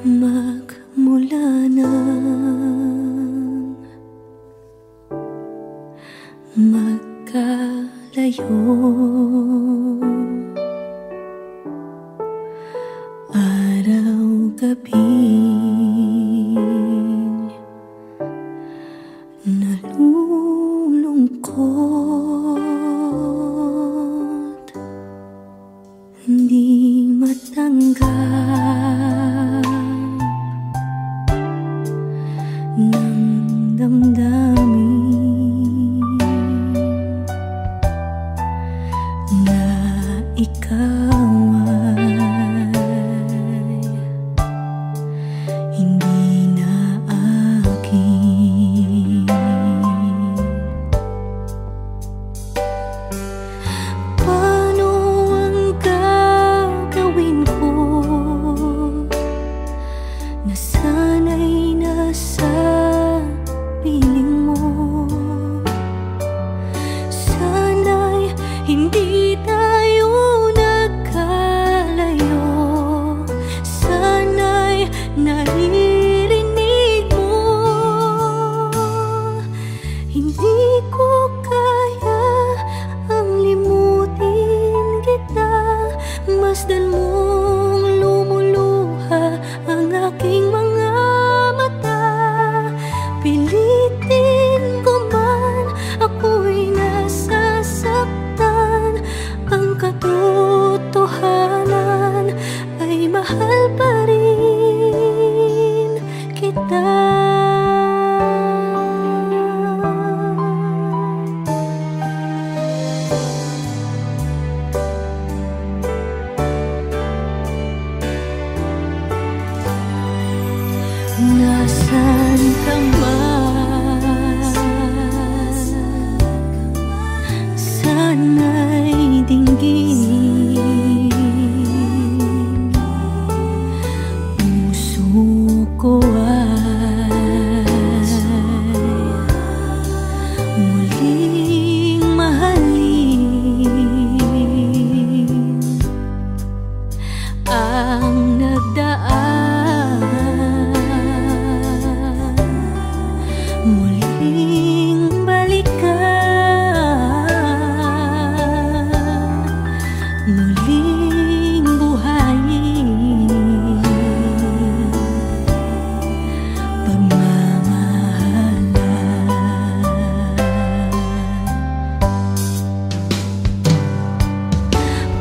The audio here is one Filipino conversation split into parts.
Magmula nang magkalayo, araw-gabing nalulungkot, hindi matanggap ng damdamin na ikaw ay hindi na akin. Paano ang gagawin ko na sana'y nasa piling mo? Sana'y hindi tayo nagkalayo, sana'y naririnig mo. Hindi ko kaya ang limutin kita, masdan mong lumuluha ang aking mga mata. Pilitin ko man, ako'y nasasaktan. Ang katotohanan ay mahal pa rin kita. Nasaan ka man, sana'y dinggin. Puso ko ay muling mahalin. Ang nagdaan muling balikan, muling buhayin pagmamahalan.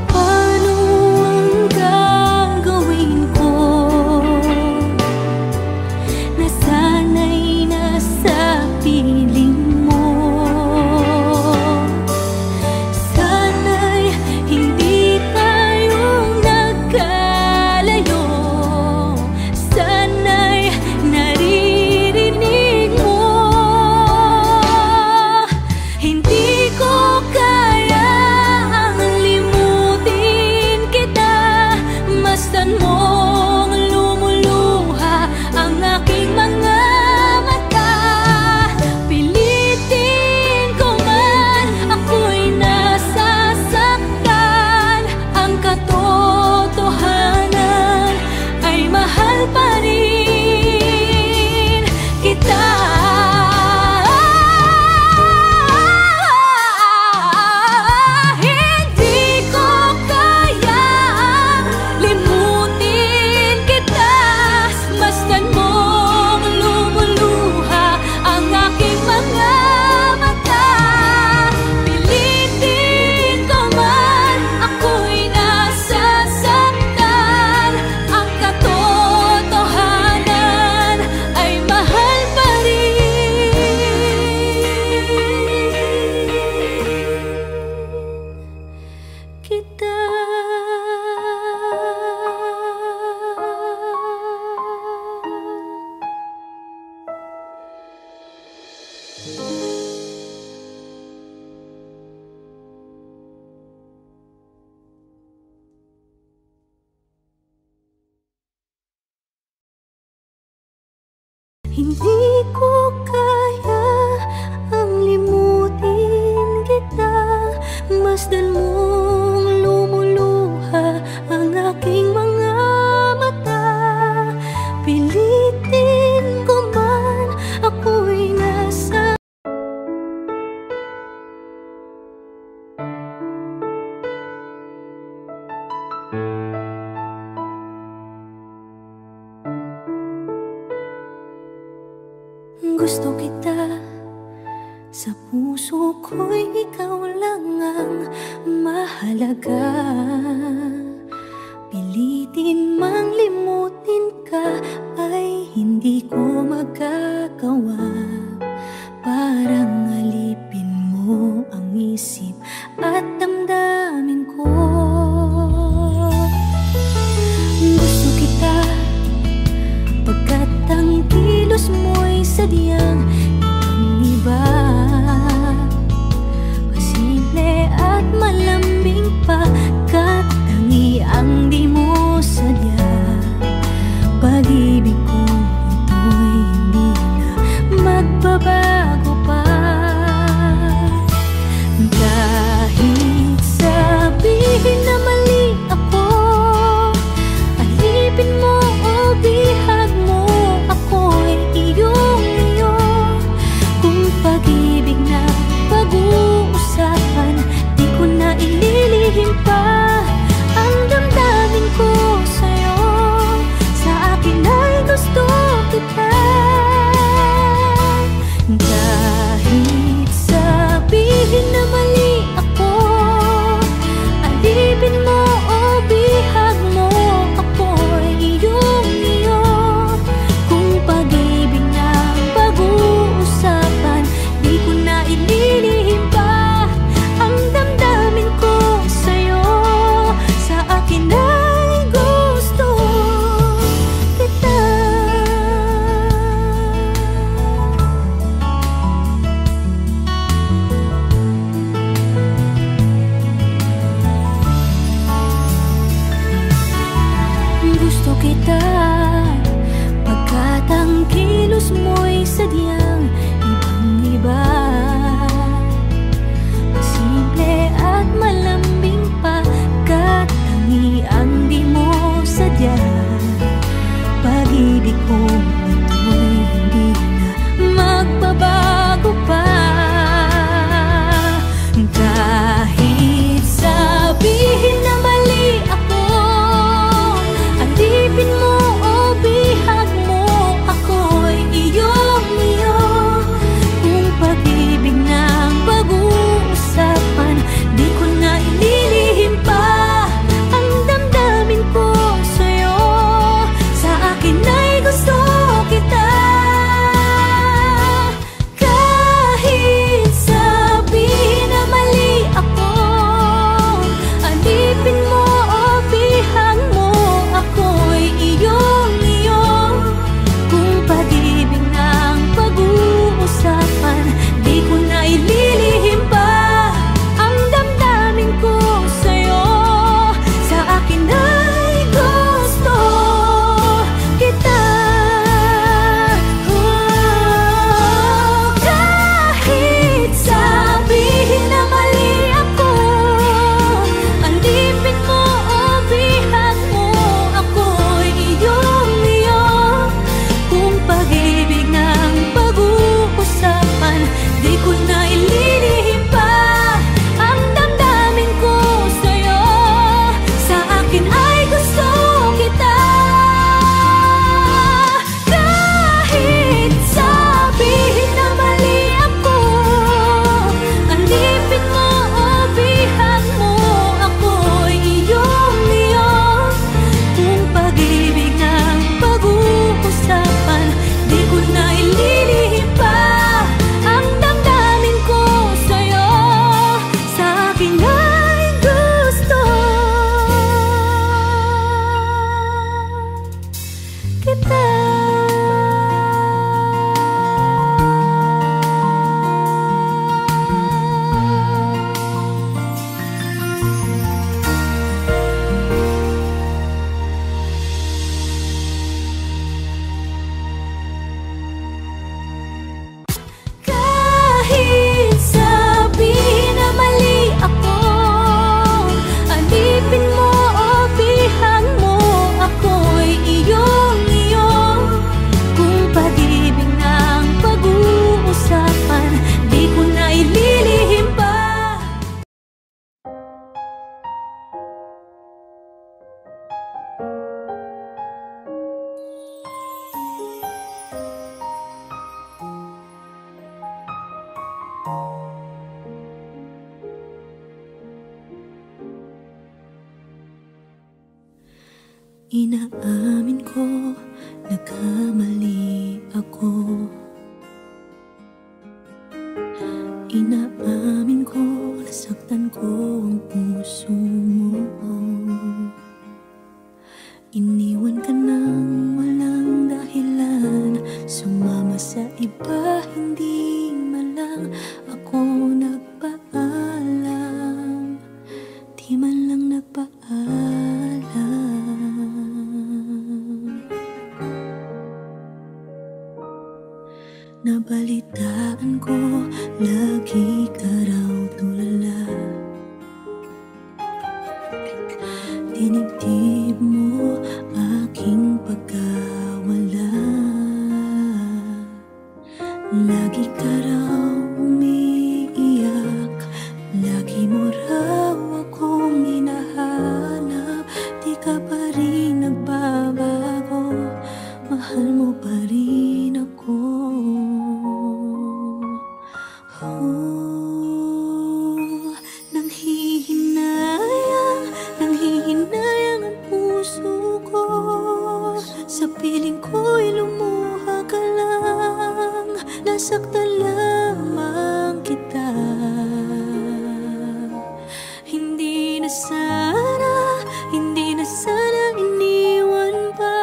Paano ang gagawin ko na sana'y nasa piling mo? Sana'y hindi tayo nagkalayo, sana'y naririnig mo. Hindi ko kaya ang limutin kita, masdan mong lumuluha ang aking mga mata. Pilitin ko man, ako'y nasasaktan. Ang katotohanan ay mahal pa rin kita. Hindi ko kayang limutin kita, masdan mong lumuluha ang aking mga mata. Pilitin ko man, ako'y nasasaktan. Ang katotohanan ay mahal pa rin kita. Hindi ko kaya ang limutin kita, masdan mong lumuluha ang aking mga mata. Gusto kita, sa puso ko'y ikaw lang ang mahalaga. Pilitin mang limutin ka ay hindi ko magagawa. Parang alipin mo ang isip at damdamin ko. Gusto kita pagkat ang kilos mo'y sadyang ibang-iba. Pasimple at malambing pagkat tangi ang di mo sadya. Pag-ibig kong ito'y hindi na magbabago pa. Kahit sabihin na mali ako, alipin mo o bihag mo, ako'y iyong-iyo. Kung pag-ibig na pag-uusapan, di ko na ililihim pa ang damdamin ko sa'yo. Sa akin ay gusto kita. Kahit sabihin na mali ako, alipin mo o bihag mo, ako'y iyong-iyo. Kung pag-ibig na pag-uusapan, di ko na ililihim pa ang damdamin ko sa'yo. Sa akin ay gusto kita. Gusto kita pagkat ang kilos mo'y sadyang ibang-iba. Simple at malambing pagkat tangi ang di mo sadya. Pag-ibig kong ito'y hindi na magbabago pa. Kahit sabihin na mali ako, alipin mo o Inaamin ko, nagkamali ako. Inaamin ko, nasaktan ko ang puso mo. Iniwan ka nang walang dahilan, sumama sa iba, hindi man lang ako nagpaalam. Di man lang nagpaalam. Nabalitaan ko, lagi ka raw tulala. Dinibdib mo aking pagkawala. Lagi ka raw umiiyak, lagi mo raw akong hinahanap. Di ka pa rin nagbabago, mahal mo pa rin ako. Nanghihinayang ang puso ko. Sa piling ko'y lumuha ka lang, nasaktan lamang kita. Hindi na sana iniwan pa.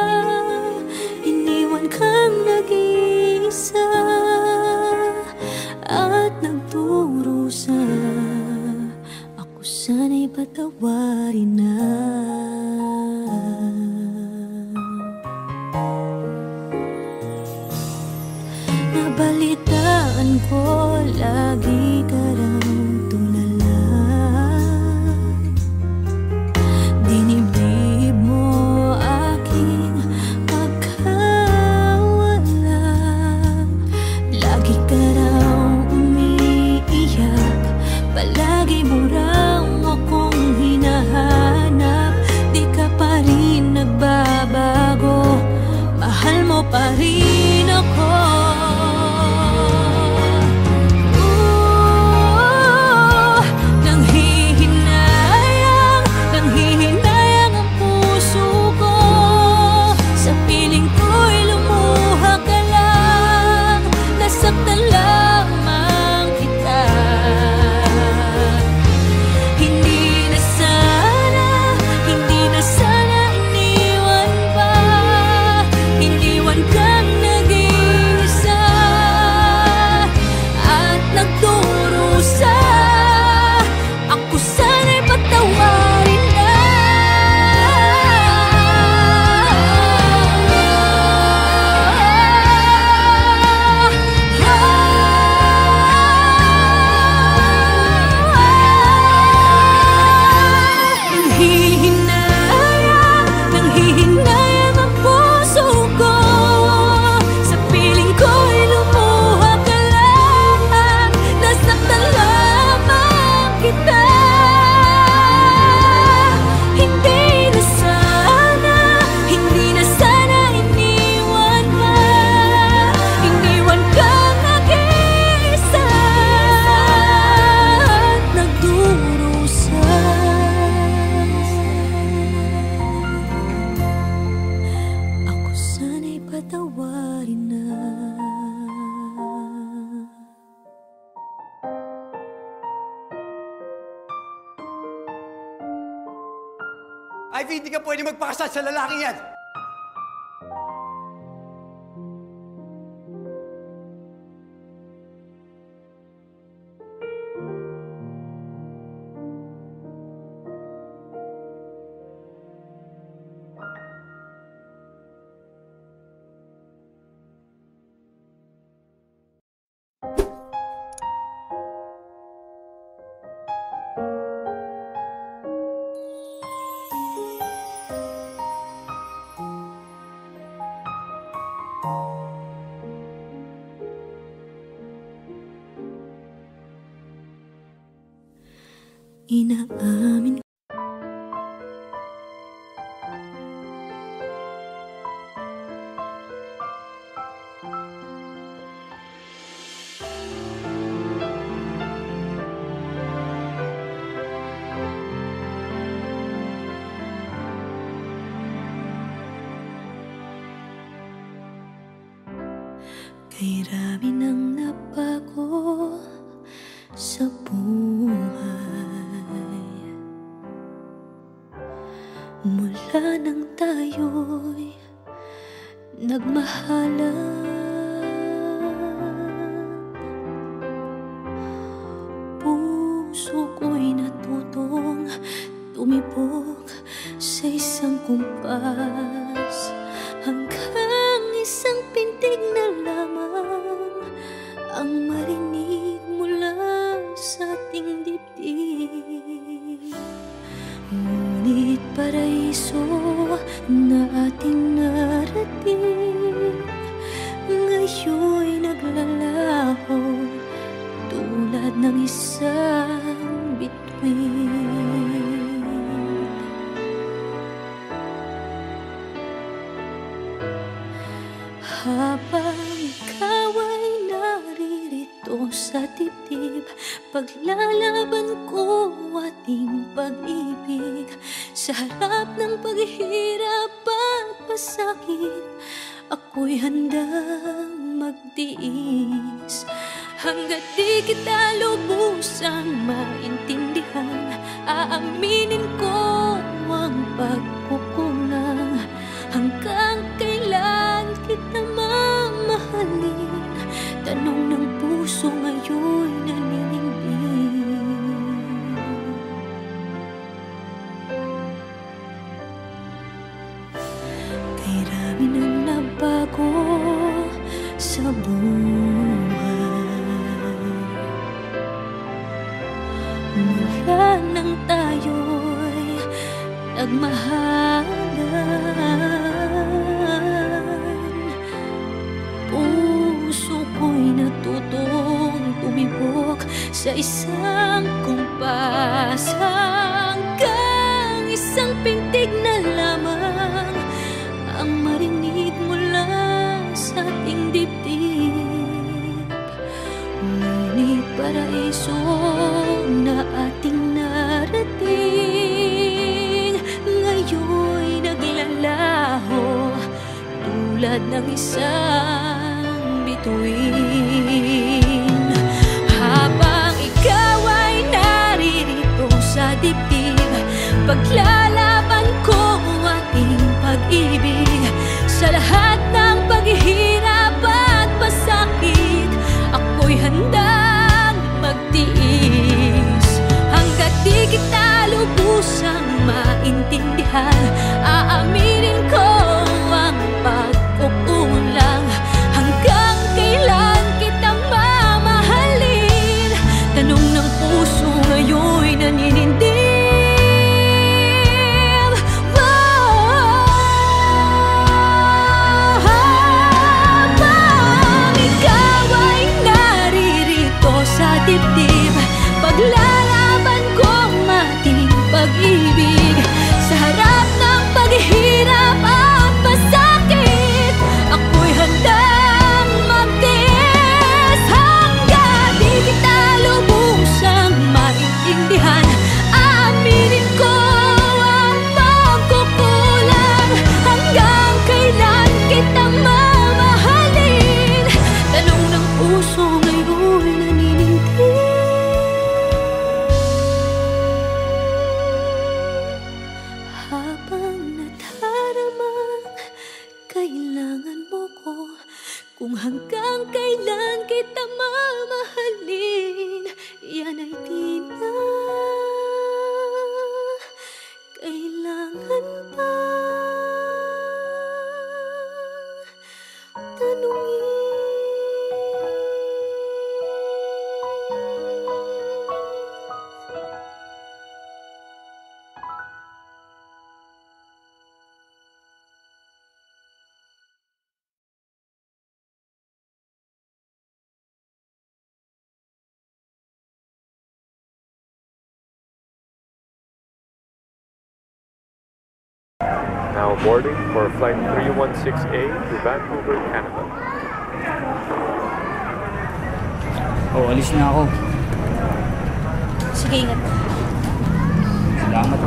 Iniwan kang nag-iisa at nagdurusa. Ako sana'y patawarin na. Nabalitaan ko, lagi ka raw tulala. Dinibdib mo aking pagkawala. Lagi ka raw umiiyak, palagi mo raw akong hinahanap. Di ka pa rin nagbabago, mahal mo pa rin ako. Nanghihinayang ang puso ko. Sa piling ko'y lumuha ka lang, nasaktan lamang kita. Hindi na sana iniwan pa. Iniwan kang nag-iisa at nagdurusa. Ako sana'y patawarin na. Nanghihinayang ang puso ko. Sa piling ko'y lumuha ka lang, nasaktan lamang kita. Hindi na sana iniwan pa. Iniwan kang nag-iisa at nagdurusa. Ako sana'y patawarin na. Ivy, hindi ka pwede magpakasal sa lalaking yan! Inaamin Kay rami nang nabago sa buhay mula nang tayo'y nagmahalan. Puso ko'y natutong tumibok sa isang kumpas, hanggang isang pintig na lamang ang marinig mula sa ating dibdib. Ngunit paraiso na ating narating ngayon'y naglalaho tulad ng isang bituin. Habang ikaw ay naririto sa dibdib, paglalaban ko ating pag-ibig. Sa harap ng paghihirap at pasakit, ako'y handang magtiis. Hanggat di kita lubusang maintindihan, aaminin ko ang pagkukulang. Hanggang kailan kita mamahalin? Tanong ng puso ngayon'y naninindig. Kay rami nang nabago sa buhay mula nang tayo'y nagmahalan. Puso ko'y natutong tumibok sa isang kumpas, hanggang isang pintig na lamang ang marinig mula sa ating dibdib. Ngunit paraiso na ating narating ngayon'y naglalaho tulad ng isang bituin. Habang ikaw ay naririto sa dibdib, paglalaban ko ating pag-ibig. Sa lahat ng paghihirap at pasakit, ako'y handang magtiis. Hanggat di kita lubusang maintindihan, aaminin ko ang pagkukulang. Hanggang kailan kita mamahalin? Tanong ng puso ngayon'y naninindig. Habang ikaw ay naririto sa dibdib, paglalaban kong ating pag-ibig. Sa harap ng paghihirap at pasakit, ako'y handang magtiis. Hanggang di kita lubusang maintindihan, aaminin ko ang pagkukulang. Hanggang kailan kita mamahalin? Tanong ng puso ngayon'y naninindig. Habang nadaramang kailangan mo ko, kung hanggang kailan kita mamahalin, yan ay di na kailangan pa tanungin. Now boarding for flight 316A to Vancouver, Canada. Oh, alis na ako. Sige, ingat. Salamat.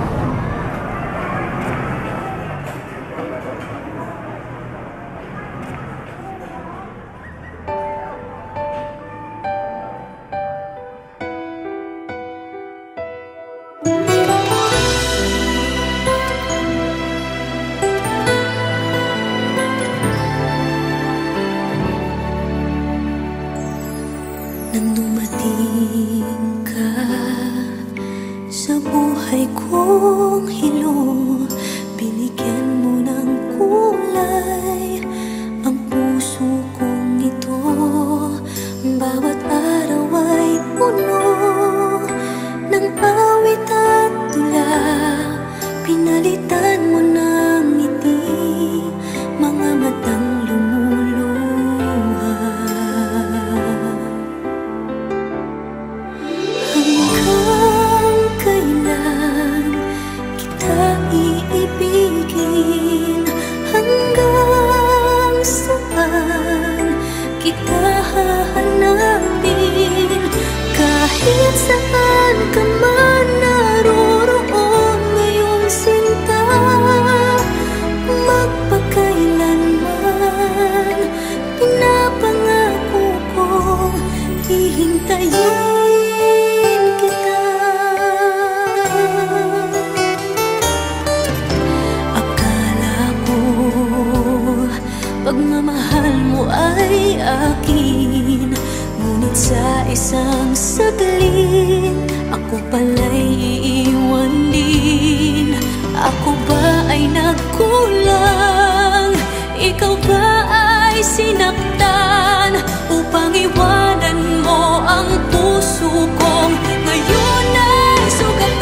ay akin. Ngunit sa isang saglit, ako pala'y iiwan din. Ako ba ay nagkulang? Ikaw ba ay sinaktan? Upang iwanan mo ang puso kong ngayon ay sugatan.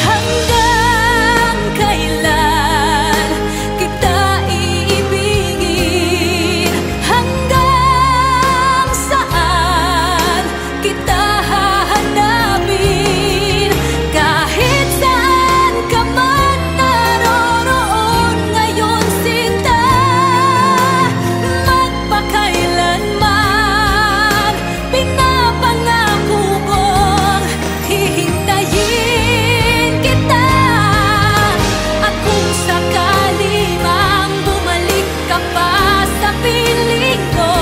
Hanggang kailan kita iibigin? Hanggang saan kita hahanapin? Kahit saan ka man naroroon ngayon, sinta, magpakailanman pinapangako kong hihintayin kita. At kung sakali mang bumalik ka pa sa piling ko,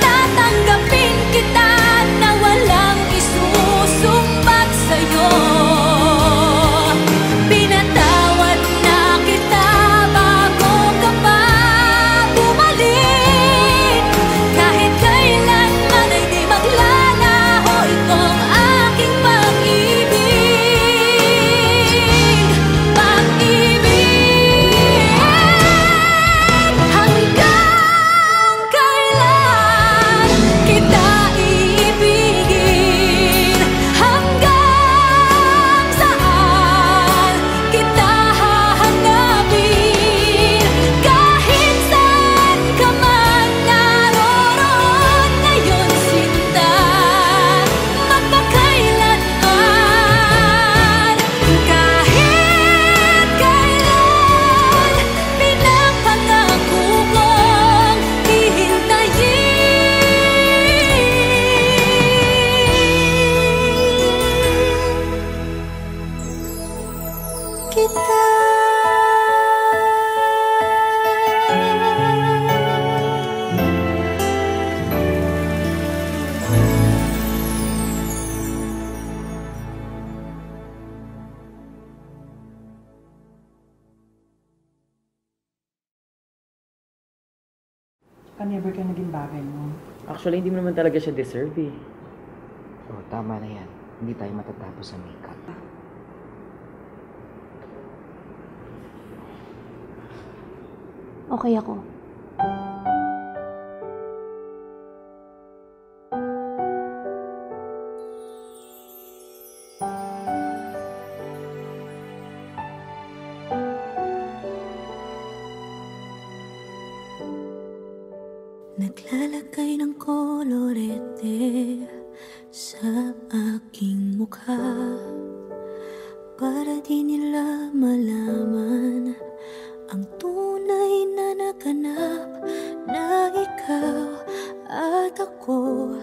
tatanggapin kita na walang isusumbat sa'yo. Pinatawad na kita bago ka pa bumalik. Kahit kailanman ay di maglalaho itong aking pag-ibig. Pag-ibig. Hanggang kailan kita iibigin? Hanggang saan kita hahanapin? Kahit saan ka man naroroon ngayon, sinta, magpakailanman. Kahit kailan pinapangako kong hihintayin kita. Never ka naging bagay mo. Actually, hindi mo naman talaga siya deserve eh. So, tama na yan. Hindi tayo matatapos sa makeup. Okay ako. Naglalagay ng kolorete sa aking mukha para di nila malaman ang tunay na naganap, na ikaw at ako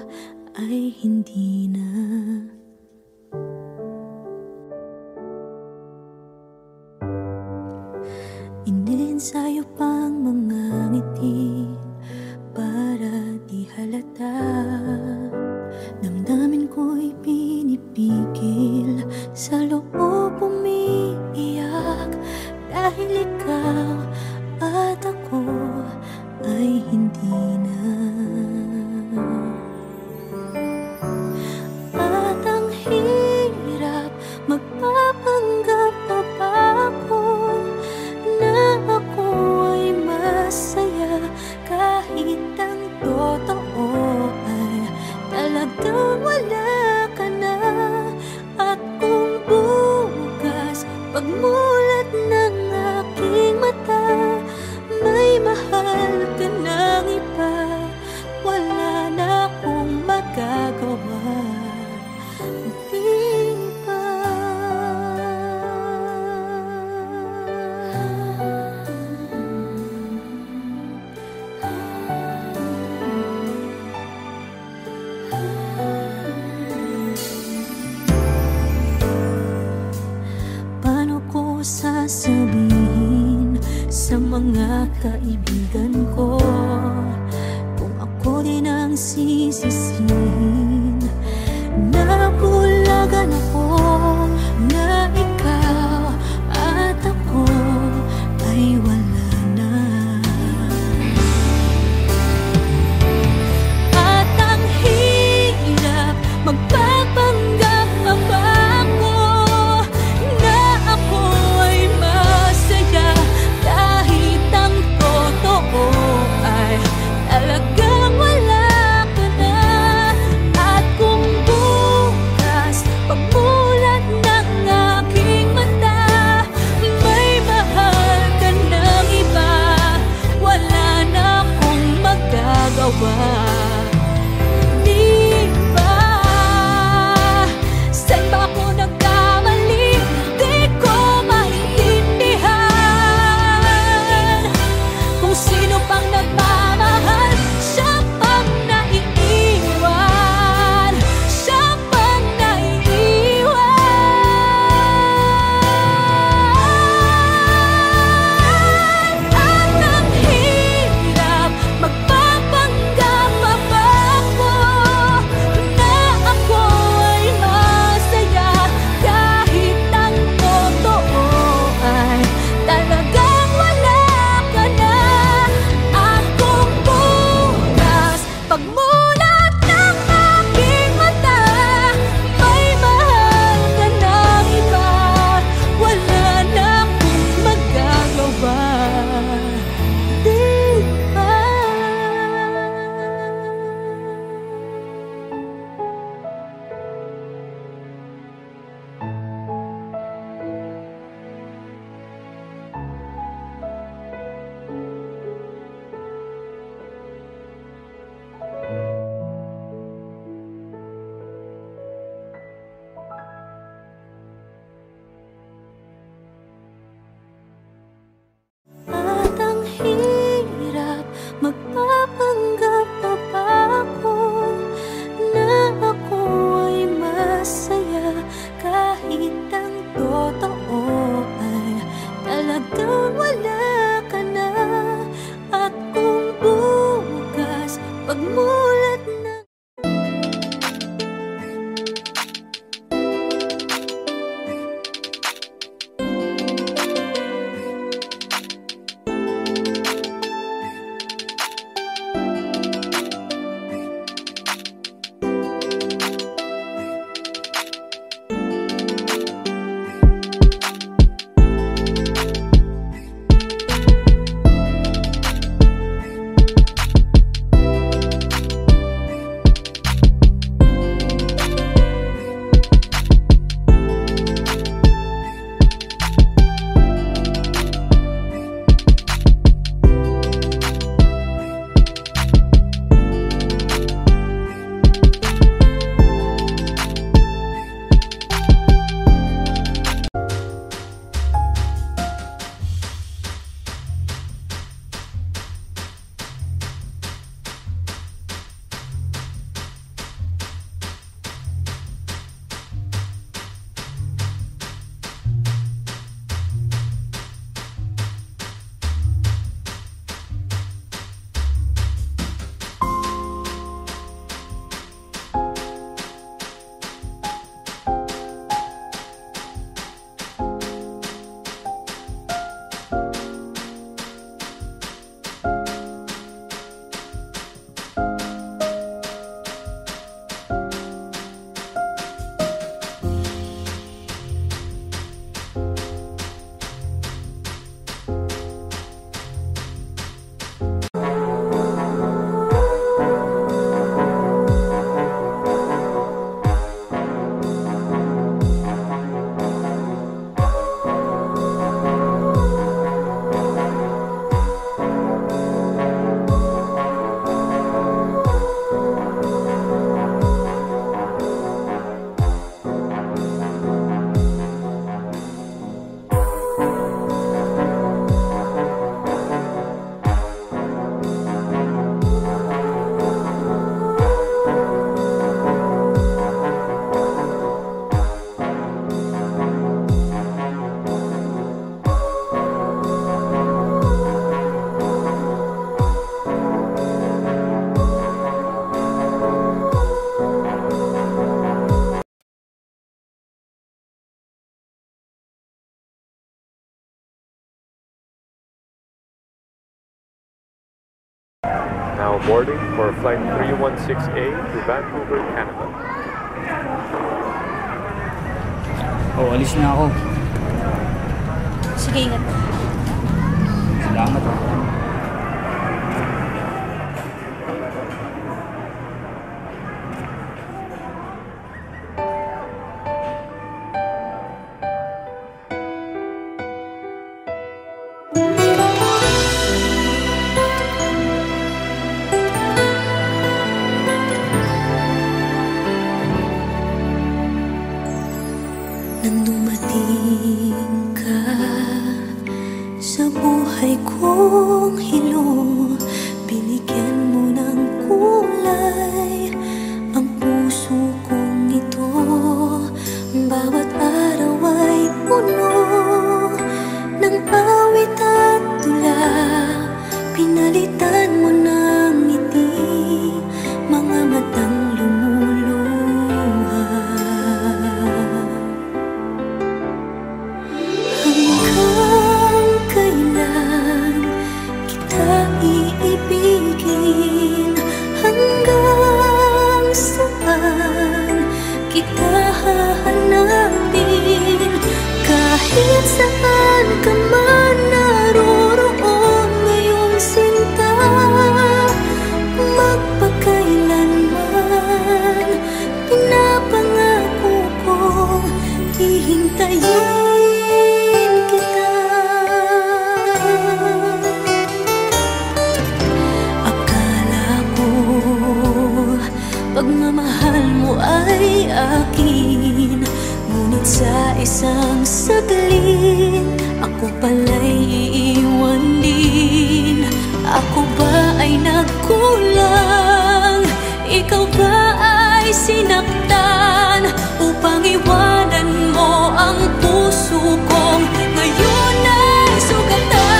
ay hindi na. Iniensayo pang mga ngiti para di halata. Damdamin ko'y pinipigil, sa loob umiiyak, dahil ikaw at ako ay hindi na. At ang hirap magpapanggap na ba ako na ako ay masaya, kahit ang totoo ay talagang wala ka na. At kung bukas pagmulat ng aking mata, may mahal ka ng iba, wala na akong magagawa. Di ba? Paano ko sasabihin sa mga kaibigan ko kung ako din ang sisisihin? Nabulagan ako na ikaw at ako ay wala. Now boarding for flight 316A to Vancouver, Canada. Oh, alis na ako. Sige, ingat. Salamat. Nang dumating ka sa buhay kong hilo, binigyan mo ng kulay ang puso kong ito. Bawat araw ay puno ng awit at tula, pinalitan mo ng ngiti mga matang lumuluha. Hanggang kailan kita iibigin? Hanggang saan kita hahanapin? Kahit saan ka man naroroon ngayon, sinta, magpakailanman pinapangako kong hihintayin kita. Akala ko pagmamahal mo ay akin, ngunit sa isang saglit ako pala'y iiwan din. Ako ba ay nagkulang? Ikaw ba ay sinaktan upang iwanan mo ang puso kong ngayon ay sugatan?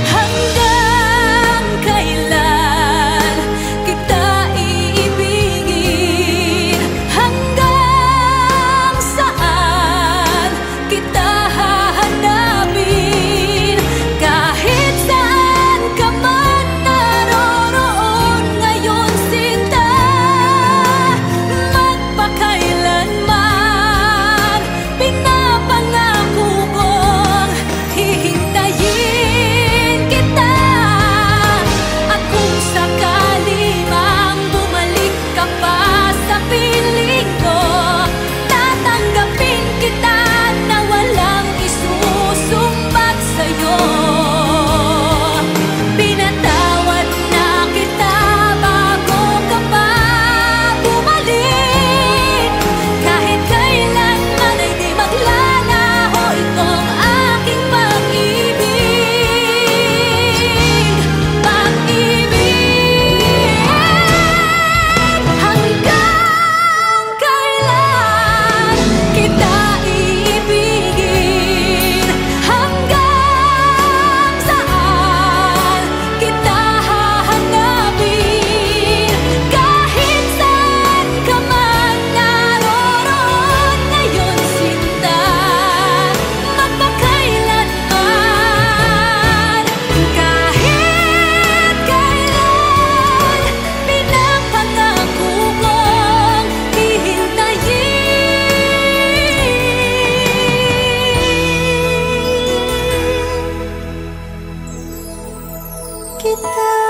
Hanggang kailan kita iibigin? Hanggang saan kita hahanapin? Kahit saan ka man naroroon ngayon, sinta, magpakailanman pinapangako kong hihintayin kita. At kung sakali mang bumalik ka pa sa piling ko, tatanggapin kita na walang isusumbat sa'yo. Pinatawad na kita bago ka pa bumalik. Kahit kailanman ay di maglalaho itong aking pag-ibig. Pag-ibig. Hanggang kailan kita iibigin? Hanggang saan kita hahanapin? Kahit saan ka man naroroon ngayon, sinta, magpakailanman. Kahit kailan pinapangako kong hihintayin kita.